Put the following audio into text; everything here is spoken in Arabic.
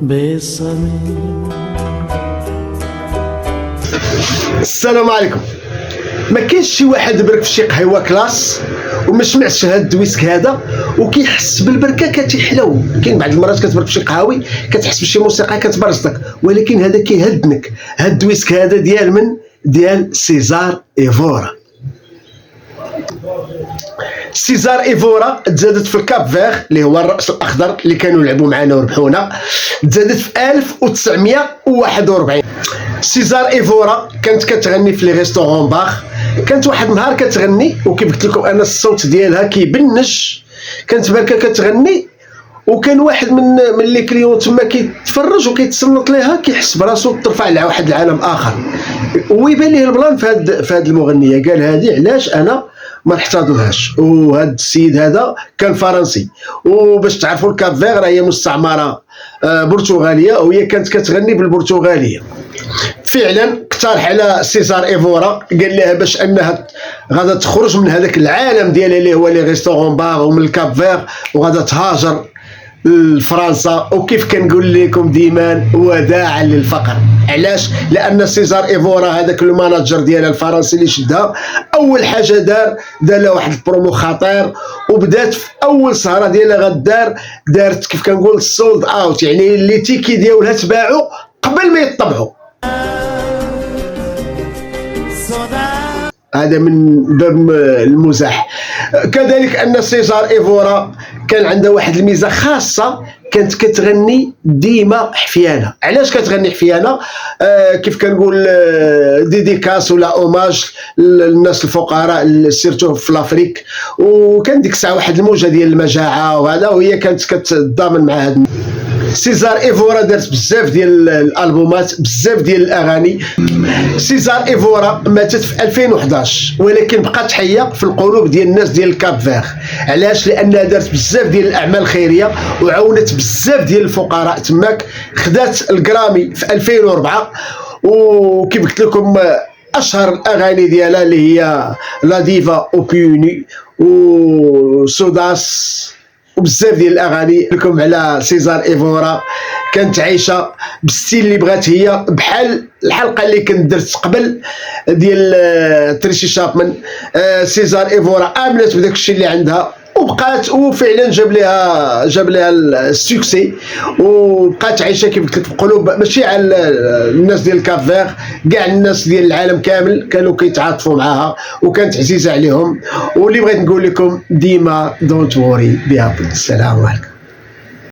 Bésame. السلام عليكم. ما كاينش شي واحد برك في شي قهوه كلاس وما سمعش هاد الدويسك هذا وكيحس بالبركه كتحلو. كاين بعض المرات كتبرك في شي قهاوي كتحس بشي موسيقى كتبرزطك، ولكن هذا كيهدنك. هاد الدويسك هذا ديال من؟ ديال سيزار ايفورا. سيزار ايفورا تزادت في الكاب فيغ اللي هو الرأس الأخضر اللي كانوا يلعبوا معنا وربحونا، تزادت في 1941. سيزار ايفورا كانت كتغني في لي ريستورون بار. كانت واحد النهار كتغني وكيف قلت لكم انا الصوت ديالها كيبنش، كانت بركه كتغني وكان واحد من لي كليون تما كيتفرج وكيتصنت ليها، كيحس براسو ترفع لواحد العالم اخر ويبان ليه البلان في هاد المغنيه. قال هذه علاش انا ما نحتضنهاش. وهذا السيد هذا كان فرنسي، وباش تعرفوا الكاب فيغ راه هي مستعمره برتغاليه وهي كانت كتغني بالبرتغاليه. فعلا اقترح على سيزار ايفورا، قال لها باش انها غادا تخرج من هذاك العالم ديالها اللي هو لي ريستورون بار ومن الكاب فيغ وغادا تهاجر لفرنسا. وكيف كنقول لكم ديما وداعا للفقر. علاش؟ لان سيزار ايفورا هذاك الماناجر ديالها الفرنسي اللي شدها اول حاجه دار لها واحد البرومو خطير، وبدات في اول سهره ديالها دارت كيف كنقول سولد اوت، يعني اللي تيكي ديالها تباعوا قبل ما يطبعوا. هذا من باب المزاح. كذلك ان سيزار ايفورا كان عندها واحد الميزه خاصه، كانت كتغني ديما حفيانه. علاش كتغني حفيانه؟ كيف كنقول ديديكاس ولا اوماج للناس الفقراء سيرتو في لافريك. وكان ديك الساعه واحد الموجه ديال المجاعه وهذا، وهي كانت كتضامن مع هذا. سيزار ايفورا دارت بزاف ديال الالبومات، بزاف ديال الاغاني. سيزار ايفورا ماتت في 2011 ولكن بقات حيه في القلوب ديال الناس ديال الكاب فيغ. علاش؟ لانها دارت بزاف ديال الاعمال الخيريه وعاونت بزاف ديال الفقراء تماك. خدات الجرامي في 2004، وكيف قلت لكم اشهر الاغاني ديالها اللي هي لا ديفا اوبيوني وسوداس وبزاف ديال الاغاني. لكم على سيزار ايفورا كانت عايشه بالستيل اللي بغات هي، بحال الحلقه اللي كنت درت قبل ديال تريشي شابمان. سيزار ايفورا امنت بداك الشيء اللي عندها وبقات، وفعلا جاب لها السوكسي وبقات عايشه كيف قلت في قلوب ماشي على الناس ديال الكاب فيغ، كاع الناس ديال العالم كامل كانوا كيتعاطفوا معها وكانت عزيزه عليهم. واللي بغيت نقول لكم ديما دونت ووري بها. السلام عليكم.